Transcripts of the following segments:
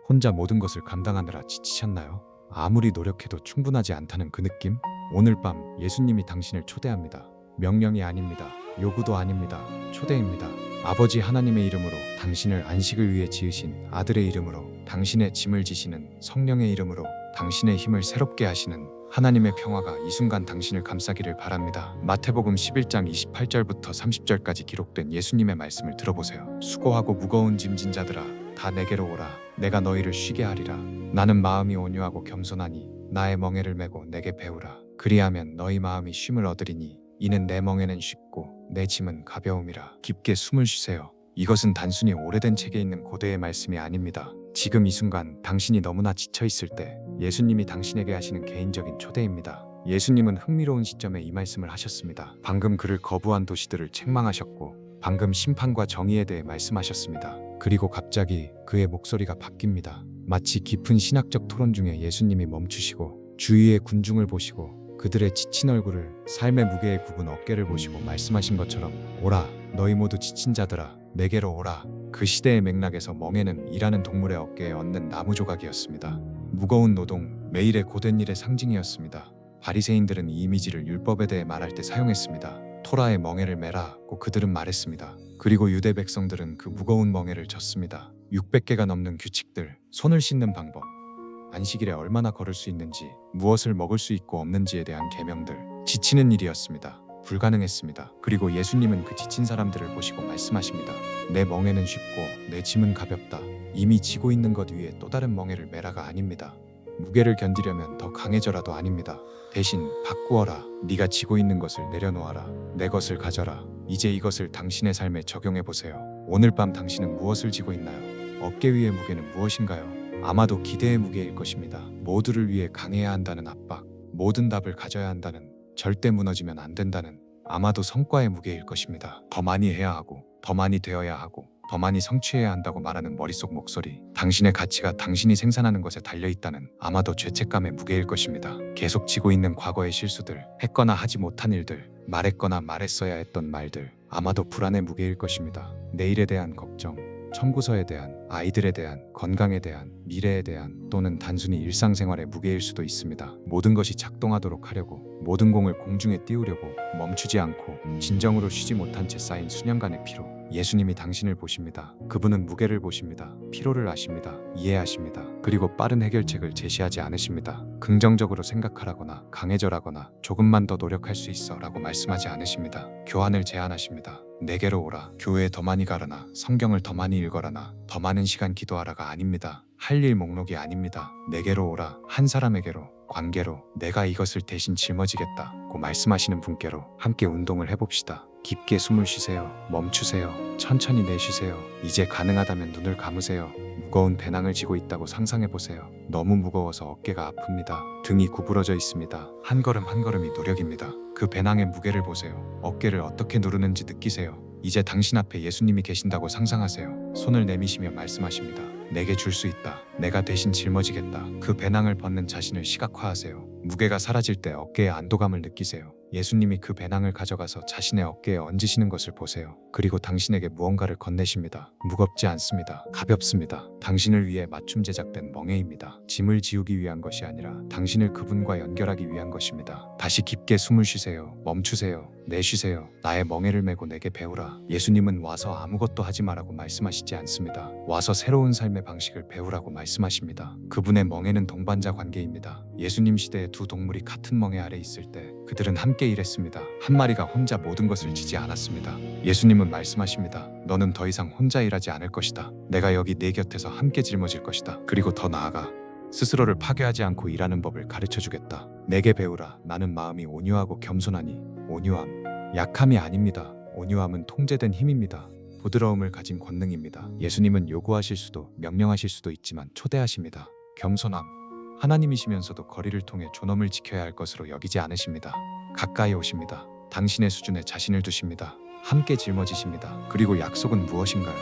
혼자 모든 것을 감당하느라 지치셨나요? 아무리 노력해도 충분하지 않다는 그 느낌? 오늘 밤 예수님이 당신을 초대합니다. 명령이 아닙니다. 요구도 아닙니다. 초대입니다. 아버지 하나님의 이름으로, 당신을 안식을 위해 지으신 아들의 이름으로, 당신의 짐을 지시는 성령의 이름으로, 당신의 힘을 새롭게 하시는 하나님의 평화가 이 순간 당신을 감싸기를 바랍니다. 마태복음 11장 28절부터 30절까지 기록된 예수님의 말씀을 들어보세요. 수고하고 무거운 짐진 자들아, 다 내게로 오라. 내가 너희를 쉬게 하리라. 나는 마음이 온유하고 겸손하니 나의 멍에를 메고 내게 배우라. 그리하면 너희 마음이 쉼을 얻으리니 이는 내 멍에는 쉽고 내 짐은 가벼움이라. 깊게 숨을 쉬세요. 이것은 단순히 오래된 책에 있는 고대의 말씀이 아닙니다. 지금 이 순간 당신이 너무나 지쳐 있을 때 예수님이 당신에게 하시는 개인적인 초대입니다. 예수님은 흥미로운 시점에 이 말씀을 하셨습니다. 방금 그를 거부한 도시들을 책망하셨고, 방금 심판과 정의에 대해 말씀하셨습니다. 그리고 갑자기 그의 목소리가 바뀝니다. 마치 깊은 신학적 토론 중에 예수님이 멈추시고 주위의 군중을 보시고 그들의 지친 얼굴을, 삶의 무게에 굽은 어깨를 보시고 말씀하신 것처럼, 오라, 너희 모두 지친 자들아, 내게로 오라. 그 시대의 맥락에서 멍에는 일하는 동물의 어깨에 얹는 나무 조각이었습니다. 무거운 노동, 매일의 고된 일의 상징이었습니다. 바리새인들은 이 이미지를 율법에 대해 말할 때 사용했습니다. 토라의 멍에를 메라고 그들은 말했습니다. 그리고 유대 백성들은 그 무거운 멍에를 졌습니다. 600개가 넘는 규칙들, 손을 씻는 방법, 안식일에 얼마나 걸을 수 있는지, 무엇을 먹을 수 있고 없는지에 대한 계명들, 지치는 일이었습니다. 불가능했습니다. 그리고 예수님은 그 지친 사람들을 보시고 말씀하십니다. 내 멍에는 쉽고 내 짐은 가볍다. 이미 지고 있는 것 위에 또 다른 멍에를 메라가 아닙니다. 무게를 견디려면 더 강해져라도 아닙니다. 대신 바꾸어라. 네가 지고 있는 것을 내려놓아라. 내 것을 가져라. 이제 이것을 당신의 삶에 적용해 보세요. 오늘 밤 당신은 무엇을 지고 있나요? 어깨 위의 무게는 무엇인가요? 아마도 기대의 무게일 것입니다. 모두를 위해 강해야 한다는 압박, 모든 답을 가져야 한다는, 절대 무너지면 안 된다는, 아마도 성과의 무게일 것입니다. 더 많이 해야 하고, 더 많이 되어야 하고, 더 많이 성취해야 한다고 말하는 머릿속 목소리, 당신의 가치가 당신이 생산하는 것에 달려있다는, 아마도 죄책감의 무게일 것입니다. 계속 지고 있는 과거의 실수들, 했거나 하지 못한 일들, 말했거나 말했어야 했던 말들, 아마도 불안의 무게일 것입니다. 내일에 대한 걱정, 청구서에 대한, 아이들에 대한, 건강에 대한, 미래에 대한, 또는 단순히 일상생활의 무게일 수도 있습니다. 모든 것이 작동하도록 하려고, 모든 공을 공중에 띄우려고 멈추지 않고 진정으로 쉬지 못한 채 쌓인 수년간의 피로, 예수님이 당신을 보십니다. 그분은 무게를 보십니다. 피로를 아십니다. 이해하십니다. 그리고 빠른 해결책을 제시하지 않으십니다. 긍정적으로 생각하라거나 강해져라거나 조금만 더 노력할 수 있어 라고 말씀하지 않으십니다. 교환을 제안하십니다. 내게로 오라. 교회에 더 많이 가라나, 성경을 더 많이 읽어라나, 더 많은 시간 기도하라가 아닙니다. 할 일 목록이 아닙니다. 내게로 오라. 한 사람에게로, 관계로, 내가 이것을 대신 짊어지겠다고 말씀하시는 분께로 함께 운동을 해봅시다. 깊게 숨을 쉬세요. 멈추세요. 천천히 내쉬세요. 이제 가능하다면 눈을 감으세요. 무거운 배낭을 지고 있다고 상상해보세요. 너무 무거워서 어깨가 아픕니다. 등이 구부러져 있습니다. 한 걸음 한 걸음이 노력입니다. 그 배낭의 무게를 보세요. 어깨를 어떻게 누르는지 느끼세요. 이제 당신 앞에 예수님이 계신다고 상상하세요. 손을 내미시며 말씀하십니다. 내게 줄 수 있다. 내가 대신 짊어지겠다. 그 배낭을 벗는 자신을 시각화하세요. 무게가 사라질 때 어깨에 안도감을 느끼세요. 예수님이 그 배낭을 가져가서 자신의 어깨에 얹으시는 것을 보세요. 그리고 당신에게 무언가를 건네십니다. 무겁지 않습니다. 가볍습니다. 당신을 위해 맞춤 제작된 멍에입니다. 짐을 지우기 위한 것이 아니라 당신을 그분과 연결하기 위한 것입니다. 다시 깊게 숨을 쉬세요. 멈추세요. 내쉬세요. 나의 멍에를 메고 내게 배우라. 예수님은 와서 아무것도 하지 마라고 말씀하시지 않습니다. 와서 새로운 삶의 방식을 배우라고 말씀하십니다. 그분의 멍에는 동반자 관계입니다. 예수님 시대의 두 동물이 같은 멍에 아래 있을 때 그들은 함께 일했습니다. 한 마리가 혼자 모든 것을 지지 않았습니다. 예수님은 말씀하십니다. 너는 더 이상 혼자 일하지 않을 것이다. 내가 여기 내 곁에서 함께 짊어질 것이다. 그리고 더 나아가 스스로를 파괴하지 않고 일하는 법을 가르쳐주겠다. 내게 배우라. 나는 마음이 온유하고 겸손하니. 온유함, 약함이 아닙니다. 온유함은 통제된 힘입니다. 부드러움을 가진 권능입니다. 예수님은 요구하실 수도 명령하실 수도 있지만 초대하십니다. 겸손함, 하나님이시면서도 거리를 통해 존엄을 지켜야 할 것으로 여기지 않으십니다. 가까이 오십니다. 당신의 수준에 자신을 두십니다. 함께 짊어지십니다. 그리고 약속은 무엇인가요?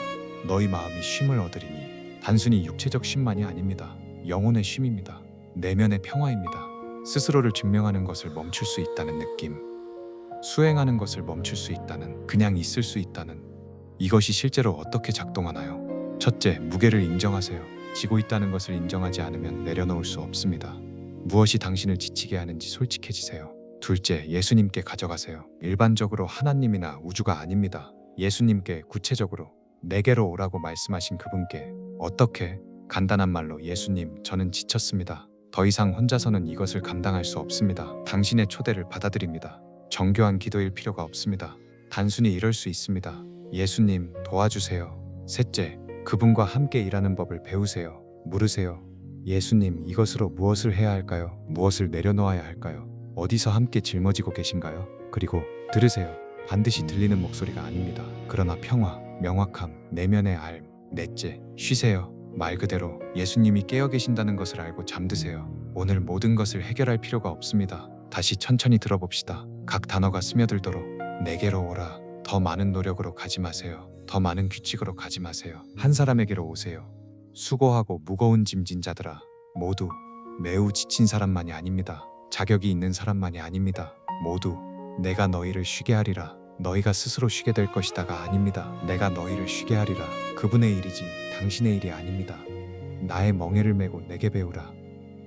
너희 마음이 쉼을 얻으리니. 단순히 육체적 쉼만이 아닙니다. 영혼의 쉼입니다. 내면의 평화입니다. 스스로를 증명하는 것을 멈출 수 있다는 느낌, 수행하는 것을 멈출 수 있다는, 그냥 있을 수 있다는. 이것이 실제로 어떻게 작동하나요? 첫째, 무게를 인정하세요. 지고 있다는 것을 인정하지 않으면 내려놓을 수 없습니다. 무엇이 당신을 지치게 하는지 솔직해지세요. 둘째, 예수님께 가져가세요. 일반적으로 하나님이나 우주가 아닙니다. 예수님께 구체적으로 내게로 오라고 말씀하신 그분께 어떻게? 간단한 말로 예수님, 저는 지쳤습니다. 더 이상 혼자서는 이것을 감당할 수 없습니다. 당신의 초대를 받아들입니다. 정교한 기도일 필요가 없습니다. 단순히 이럴 수 있습니다. 예수님, 도와주세요. 셋째, 그분과 함께 일하는 법을 배우세요. 물으세요. 예수님, 이것으로 무엇을 해야 할까요? 무엇을 내려놓아야 할까요? 어디서 함께 짊어지고 계신가요? 그리고 들으세요. 반드시 들리는 목소리가 아닙니다. 그러나 평화, 명확함, 내면의 알. 넷째, 쉬세요. 말 그대로 예수님이 깨어 계신다는 것을 알고 잠드세요. 오늘 모든 것을 해결할 필요가 없습니다. 다시 천천히 들어봅시다. 각 단어가 스며들도록 내게로 오라. 더 많은 노력으로 가지 마세요. 더 많은 규칙으로 가지 마세요. 한 사람에게로 오세요. 수고하고 무거운 짐진 자들아, 모두 매우 지친 사람만이 아닙니다. 자격이 있는 사람만이 아닙니다. 모두 내가 너희를 쉬게 하리라. 너희가 스스로 쉬게 될 것이다가 아닙니다. 내가 너희를 쉬게 하리라. 그분의 일이지 당신의 일이 아닙니다. 나의 멍에를 메고 내게 배우라.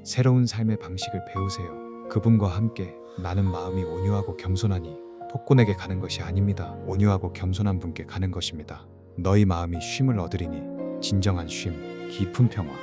새로운 삶의 방식을 배우세요. 그분과 함께 나는 마음이 온유하고 겸손하니 폭군에게 가는 것이 아닙니다. 온유하고 겸손한 분께 가는 것입니다. 너희 마음이 쉼을 얻으리니 진정한 쉼, 깊은 평화.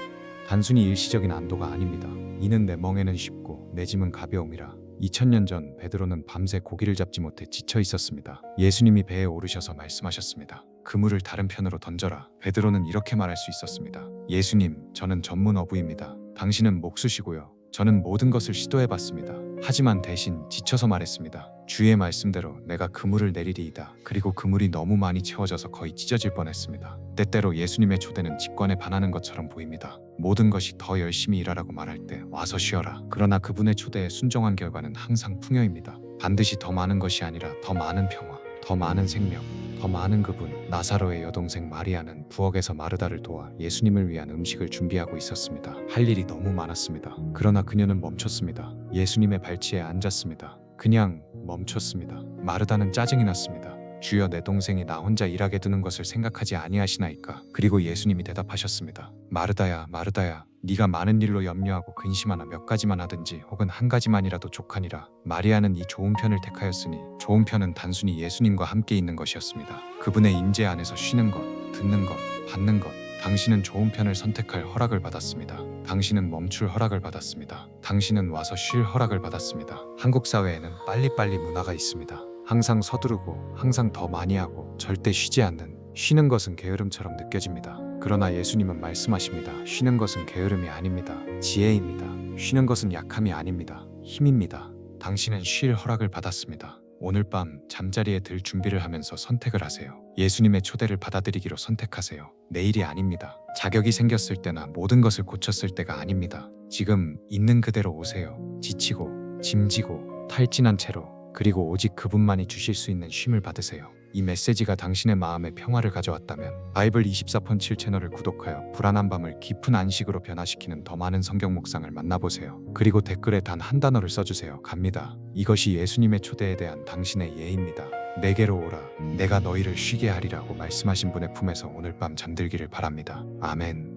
단순히 일시적인 안도가 아닙니다. 이는 내 멍에는 쉽고 내 짐은 가벼움이라. 2000년 전 베드로는 밤새 고기를 잡지 못해 지쳐 있었습니다. 예수님이 배에 오르셔서 말씀하셨습니다. 그물을 다른 편으로 던져라. 베드로는 이렇게 말할 수 있었습니다. 예수님, 저는 전문 어부입니다. 당신은 목수시고요. 저는 모든 것을 시도해봤습니다. 하지만 대신 지쳐서 말했습니다. 주의 말씀대로 내가 그물을 내리리이다. 그리고 그물이 너무 많이 채워져서 거의 찢어질 뻔했습니다. 때때로 예수님의 초대는 직관에 반하는 것처럼 보입니다. 모든 것이 더 열심히 일하라고 말할 때 와서 쉬어라. 그러나 그분의 초대에 순종한 결과는 항상 풍요입니다. 반드시 더 많은 것이 아니라 더 많은 평화, 더 많은 생명, 더 많은 그분. 나사로의 여동생 마리아는 부엌에서 마르다를 도와 예수님을 위한 음식을 준비하고 있었습니다. 할 일이 너무 많았습니다. 그러나 그녀는 멈췄습니다. 예수님의 발치에 앉았습니다. 그냥 멈췄습니다. 마르다는 짜증이 났습니다. 주여, 내 동생이 나 혼자 일하게 두는 것을 생각하지 아니하시나이까? 그리고 예수님이 대답하셨습니다. 마르다야, 마르다야, 네가 많은 일로 염려하고 근심하나 몇 가지만 하든지 혹은 한 가지만이라도 족하니라. 마리아는 이 좋은 편을 택하였으니 좋은 편은 단순히 예수님과 함께 있는 것이었습니다. 그분의 임재 안에서 쉬는 것, 듣는 것, 받는 것. 당신은 좋은 편을 선택할 허락을 받았습니다. 당신은 멈출 허락을 받았습니다. 당신은 와서 쉴 허락을 받았습니다. 한국 사회에는 빨리빨리 문화가 있습니다. 항상 서두르고 항상 더 많이 하고 절대 쉬지 않는, 쉬는 것은 게으름처럼 느껴집니다. 그러나 예수님은 말씀하십니다. 쉬는 것은 게으름이 아닙니다. 지혜입니다. 쉬는 것은 약함이 아닙니다. 힘입니다. 당신은 쉴 허락을 받았습니다. 오늘 밤 잠자리에 들 준비를 하면서 선택을 하세요. 예수님의 초대를 받아들이기로 선택하세요. 내일이 아닙니다. 자격이 생겼을 때나 모든 것을 고쳤을 때가 아닙니다. 지금 있는 그대로 오세요. 지치고 짐지고 탈진한 채로. 그리고 오직 그분만이 주실 수 있는 쉼을 받으세요. 이 메시지가 당신의 마음에 평화를 가져왔다면 바이블 24.7 채널을 구독하여 불안한 밤을 깊은 안식으로 변화시키는 더 많은 성경 묵상을 만나보세요. 그리고 댓글에 단 한 단어를 써주세요. 갑니다. 이것이 예수님의 초대에 대한 당신의 예입니다. 내게로 오라. 내가 너희를 쉬게 하리라고 말씀하신 분의 품에서 오늘 밤 잠들기를 바랍니다. 아멘.